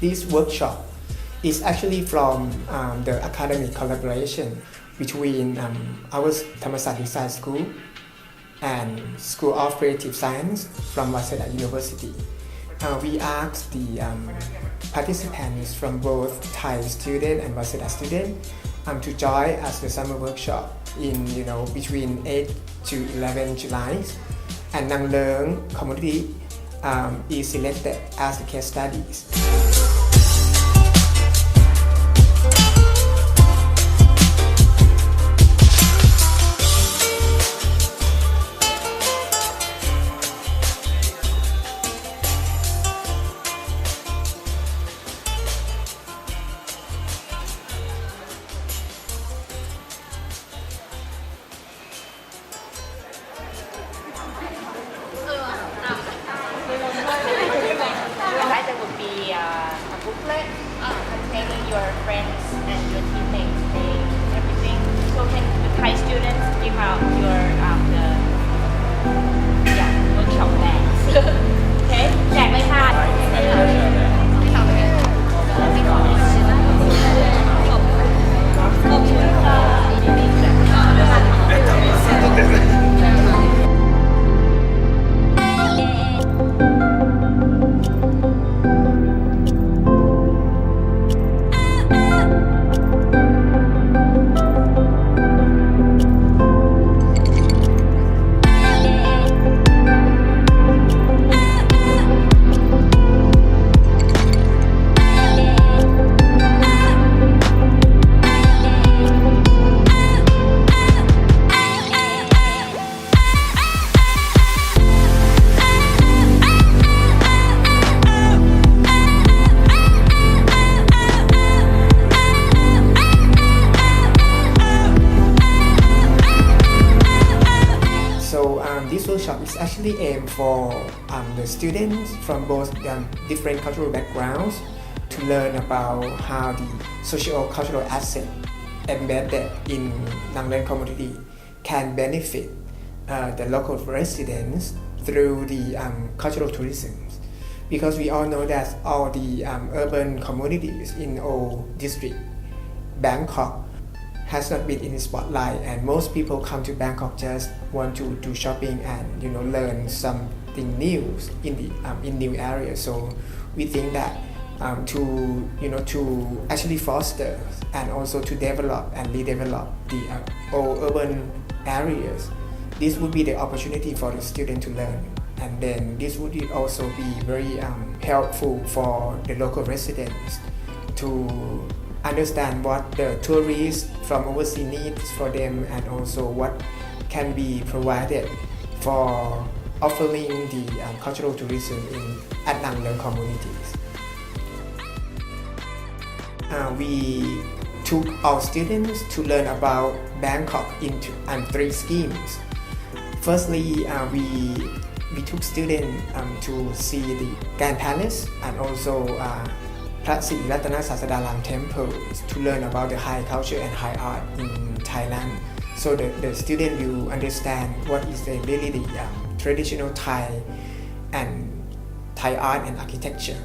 This workshop is actually from the academic collaboration between our Thammasat Design School and School of Creative Science from Waseda University. We asked the participants from both Thai student and Waseda student to join us the summer workshop in between 8 to 11 July, and Nang Leung community is selected as the case studies. There would be a booklet containing your friends and your teammates name, everything. So can the Thai students give out your workshop bags? Okay, แจกเลยค่ะขอบคุณค่ะ This workshop is actually aimed for the students from both different cultural backgrounds to learn about how the socio-cultural asset embedded in Nang Leung community can benefit the local residents through the cultural tourism. Because we all know that all the urban communities in all districts, Bangkok, has not been in the spotlight, and most people come to Bangkok just want to do shopping and learn something new in new areas. So we think that to actually foster and also to develop and redevelop the all urban areas, this would be the opportunity for the student to learn, and then this would also be very helpful for the local residents to understand what the tourists from overseas needs for them, and also what can be provided for offering the cultural tourism at Nang Leung communities. We took our students to learn about Bangkok into 3 schemes. Firstly, we took students to see the Grand Palace and also Prat Sri Ratana Sasadaram temples to learn about the high culture and high art in Thailand. So the student will understand what is really the traditional Thai and Thai art and architecture.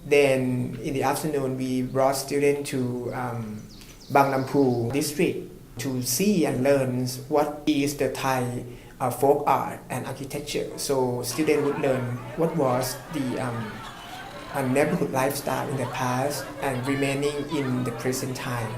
Then in the afternoon, we brought students to Bang Lampu district to see and learn what is the Thai folk art and architecture. So students would learn what was the neighborhood lifestyle in the past and remaining in the present time.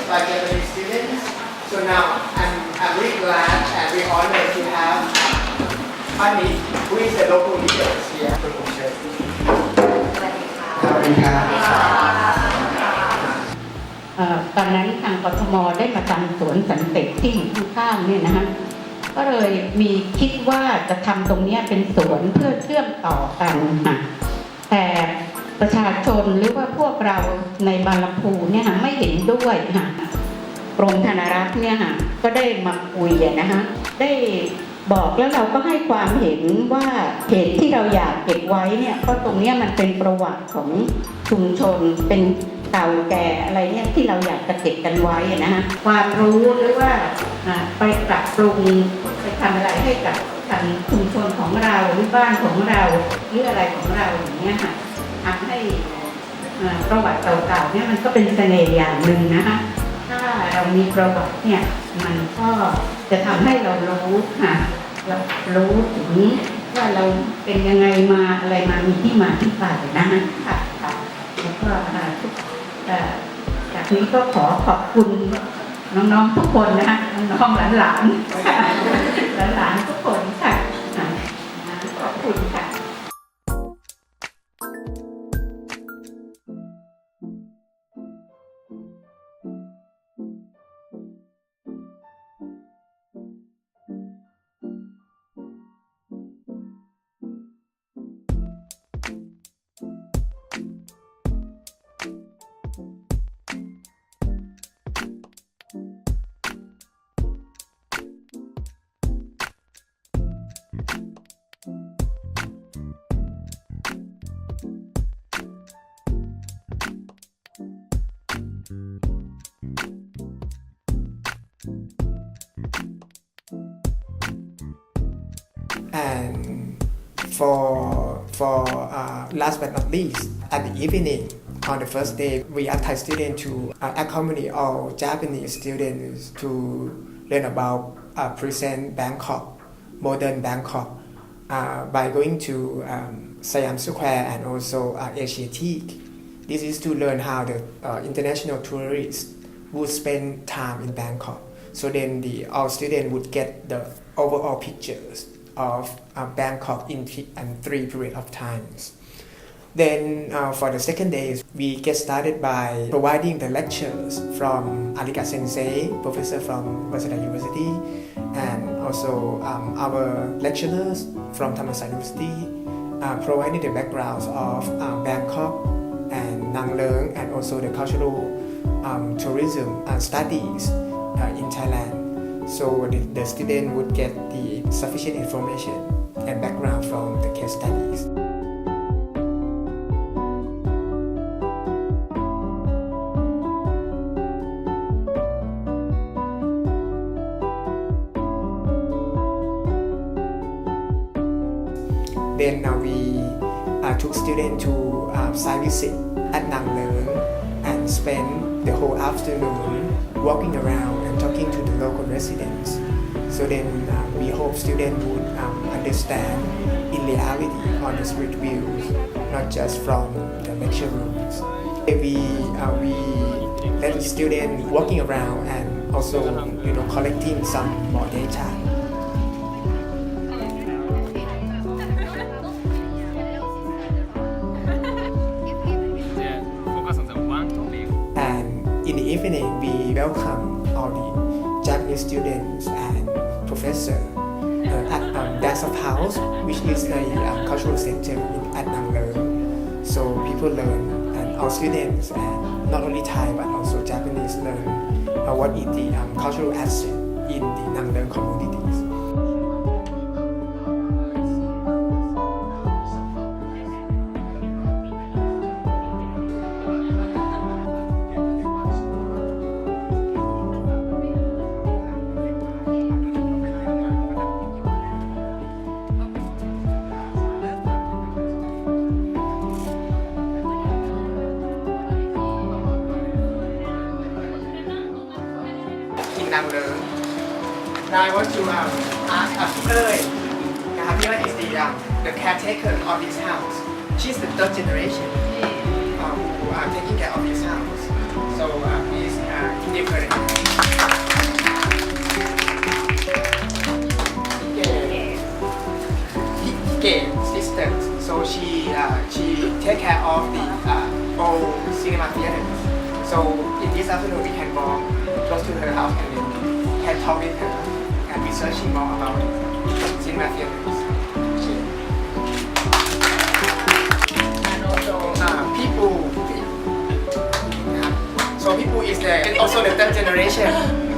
By Japanese students. So now I'm really glad and really honored to have Annie, who is the local leader here. สวัสดีครับ ตอนนั้นทางกทมได้มาทำสวนสันติที่ข้างๆเนี่ยนะคะก็เลยมีคิดว่าจะทำตรงนี้เป็นสวนเพื่อเชื่อมต่อกันค่ะแต่ประชาชนหรือว่าพวกเราในบางลำพูเนี่ยค่ะไม่เห็นด้วยค่ะกรมธนารักษ์เนี่ยค่ะก็ได้มาคุยนะคะได้บอกแล้วเราก็ให้ความเห็นว่าเหตุที่เราอยากเก็บไว้เนี่ยเพราะตรงนี้มันเป็นประวัติของชุมชนเป็นเก่าแก่อะไรเนี่ยที่เราอยากจะเก็บกันไว้นะคะความรู้หรือว่าไปปรับปรุงไปทำอะไรให้กับทางชุมชนของเราหรือบ้านของเราหรืออะไรของเราอย่างเงี้ยค่ะทำให้ประวัติเก่าๆเนี่ยมันก็เป็นเสน่ห์อย่างหนึ่งนะคะถ้าเรามีประวัติเนี่ยมันก็จะทำให้เรารู้ค่ะเรารู้ถึงว่าเราเป็นยังไงมาอะไรมามีที่มาที่ไปนะคะค่ะแล้วก็จากนี้ก็ขอขอบคุณน้องๆทุกคนนะคะน้องๆหลานๆหลานๆทุกคนค่ะขอบคุณค่ะAnd for last but not least, at the evening, on the first day, we asked Thai students to accompany all Japanese students to learn about present Bangkok, modern Bangkok, by going to Siam Square and also Asiatique. This is to learn how the international tourists would spend time in Bangkok. So then all students would get the overall pictures of Bangkok in 3 periods of times. Then for the second day, we get started by providing the lectures from Arika Sensei, professor from Waseda University, and also our lecturers from Thammasat University, providing the backgrounds of Bangkok and Nang Leung, and also the cultural tourism studies in Thailand. So the student would get the sufficient information and background from the case studies. Then we took students to site visit at Nang Leung and spend the whole afternoon walking around and talking to the local residents. So then we hope students would understand in reality on the street views, not just from the lecture rooms. We let the student walking around and also collecting some more data. And in the evening, we welcome all the Japanese students and professors at Dance of House, which is a cultural center at Nang Leung. So people learn, and our students, and not only Thai but also Japanese, learn what is the cultural asset in the Nang Leung communities. In Nang Leung. Now I want to ask Ơi, Here is the caretaker of this house. She's the third generation who are taking care of this house. So please give her a hand. Game sisters. So she take care of the old cinema theaters. So in this afternoon we can go close to her house and then can talk with her and researching more about cinema theaters. And also people. So people is also the third generation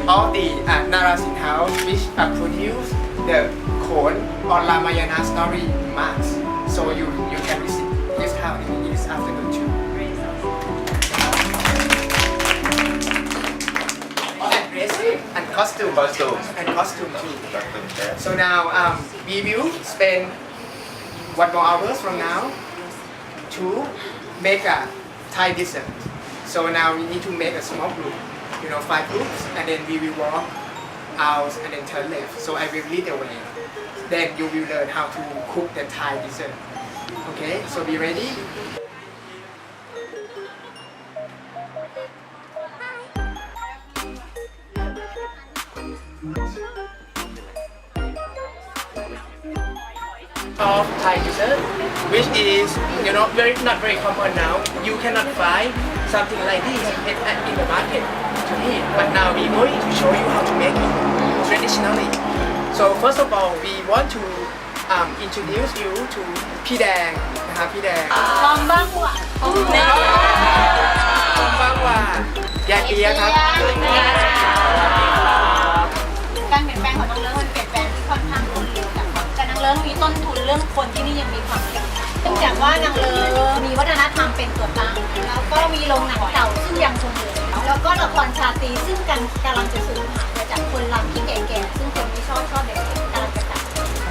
of the Narasin house, which produce the Khon or Ramayana story marks. So you can visit this house in this afternoon too. And costume. And costume too. So now we will spend 1 more hours from now to make a Thai dessert. So now we need to make a small group, 5 groups, and then we will walk out and then turn left. So I will lead the way. Then you will learn how to cook the Thai dessert. Okay, so be ready? Of Thai dessert, which is not very common now. You cannot find something like this in the market to eat. But now we're going to show you how to make it traditionally. So first of all, we want to introduce you to พี่แดงนะครับพี่แดงคอมบังหวะยาเกียครับการเปลี่ยนแปลงของนางเลิ้งมันเปลี่ยนแปลงที่ค่อนข้างรวดเร็วแต่นางเลิ้งมีต้นทุนเรื่องคนที่นี่ยังมีความเก่งเนื่องจากว่านางเลิ้งมีวัฒนธรรมเป็นตัวตั้งแล้วก็มีโรงหนังเก่าซึ่งยังคงอยู่แล้วก็ละครชาตรีซึ่งกำลังจะสูญหายไปจากคนรำที่แก่ๆซึ่งคนไม่ชอบเด็กๆกำลังจะกลับ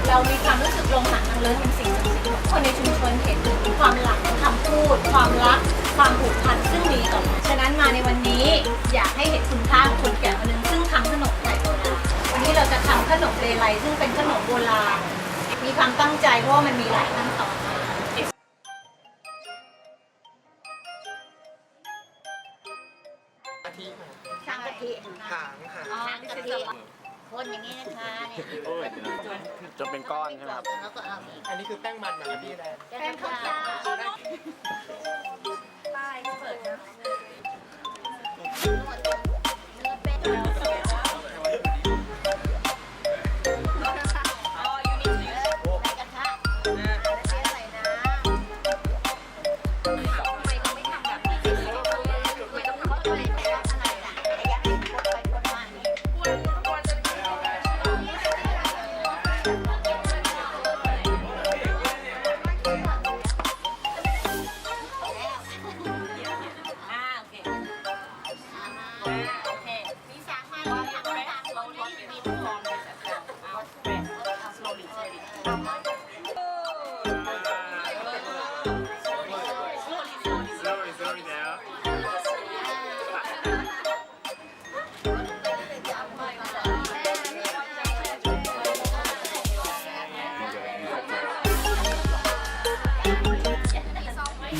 เรามีความรู้สึกโรงหนังนางเลิ้งเป็นสิ่งศักดิ์สิทธิ์คนในชุมชนเห็นถึงความหลังคำพูดความรักความผูกพันซึ่งมีต่อฉะนั้นมาในวันนี้อยากให้เห็นคุณค่าของคนแก่คนหนึ่งซึ่งทำขนมไทยโบราณวันนี้เราจะทำขนมเลไลซึ่งเป็นขนมโบราณมีความตั้งใจเพราะว่ามันมีหลายขั้นตอนช่างกะทิหางกะทิคนอย่างนี้นะคะเนี่ยจนเป็นก้อนใช่ไหมครับแล้วก็เอาอีกอันนี้คือแป้งมันเหรอครับพี่แดงแป้งข้าวเจ้าป้ายเปิดนะ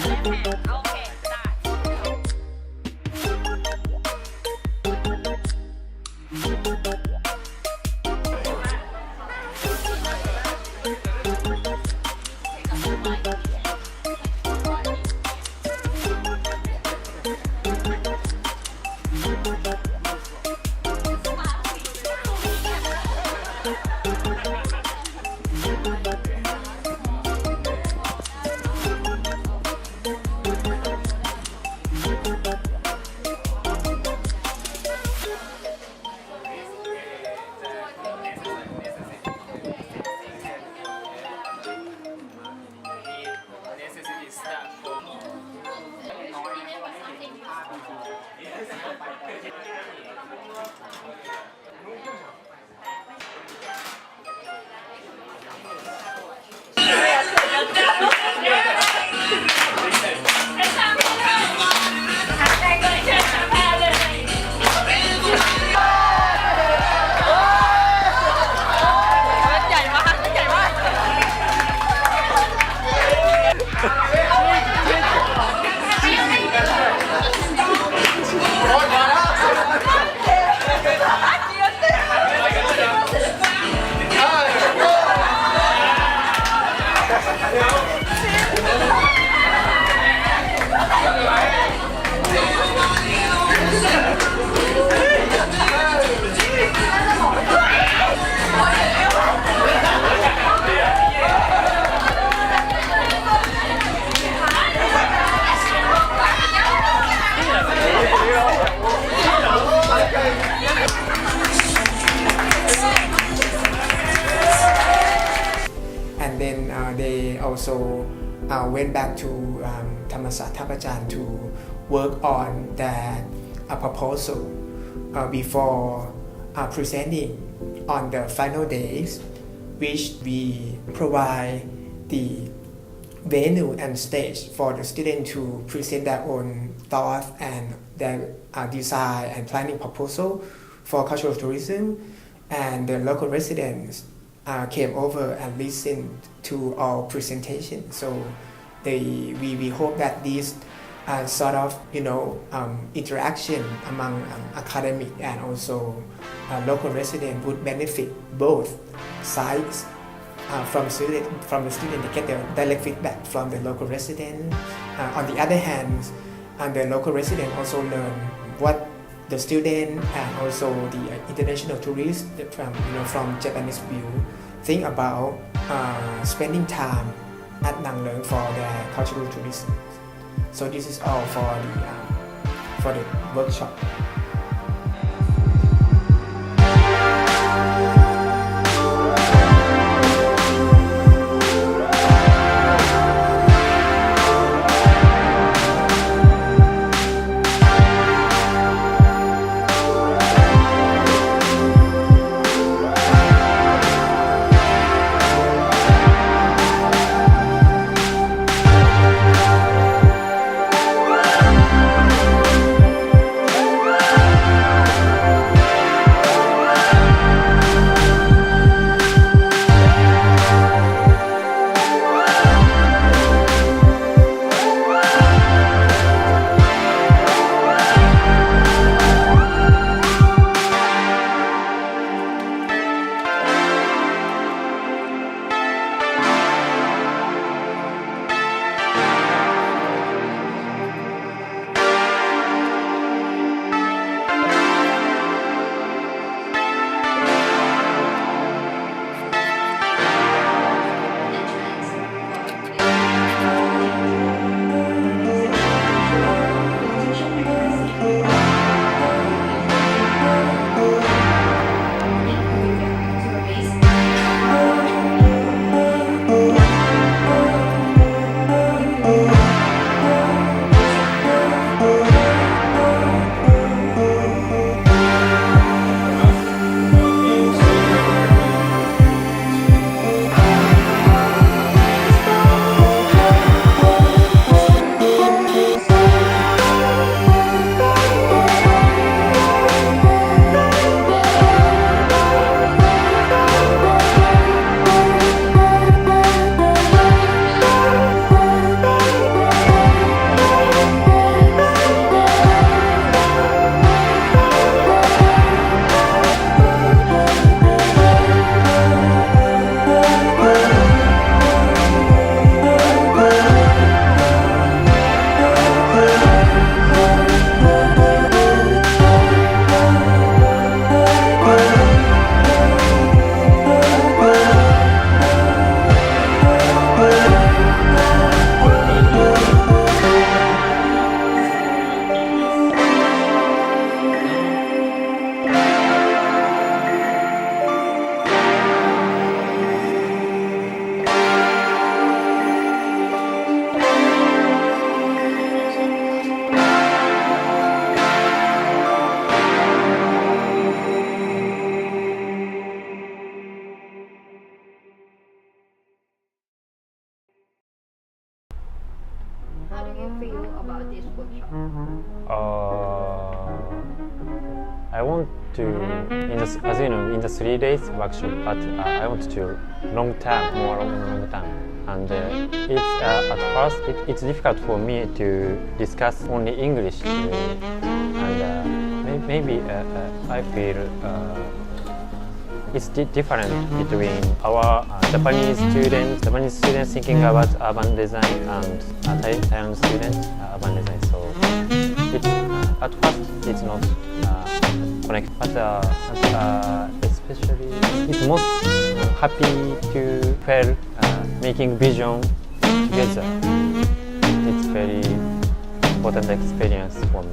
โอเคได้ and then they also went back to Thammasat Thapachan to work on that proposal before presenting on the final days, which we provide the venue and stage for the students to present their own thoughts and their design and planning proposal for cultural tourism, and the local residents came over and listened to our presentation. So we hope that this sort of interaction among academic and also local residents would benefit both sides. From the student, they get the direct feedback from the local resident. On the other hand, the local resident also learn what the student and also the international tourists from Japanese view think about spending time at Nang Leung for their cultural tourism. So this is all for the workshop. you feel about this workshop? I want to, as you know, in the 3 days workshop, but I want to long term, more long term. And it's at first it's difficult for me to discuss only English, and maybe I feel it's different between our Japanese students thinking about urban design and Thailand students urban design. So it's at first it's not connected, but especially it's most happy to feel making vision together. It's very important experience for me.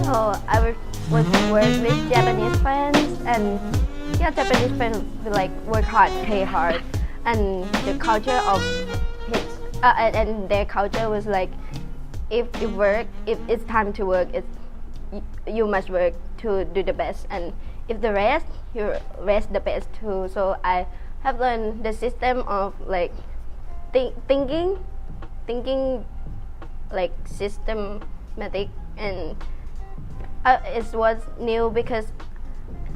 So I would work with Japanese friends, and yeah, Japanese friends will like work hard, play hard, and the culture of his and their culture was like, if it's time to work, you must work to do the best, and if the rest, you rest the best too. So I have learned the system of like thinking like systematic, and it was new because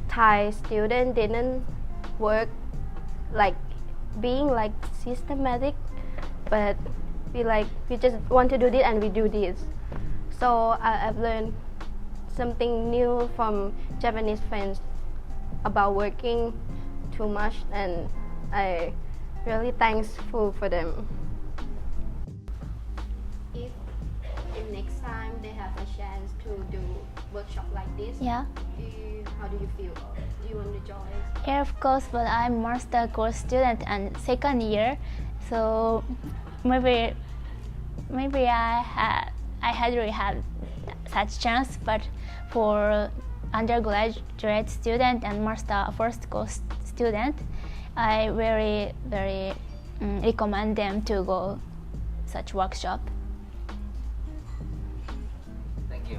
Thai student didn't work like being like systematic, but we just want to do this and we do this. So I've learned something new from Japanese friends about working too much, and I really thankful for them. If next time they have a chance to do workshop like this, Yeah. How do you feel? Do you want to join? Yeah, of course, but I'm master course student and second year, so maybe I hadn't had such chance. But for undergraduate student and master first course student, I very recommend them to go such workshop. Thank you.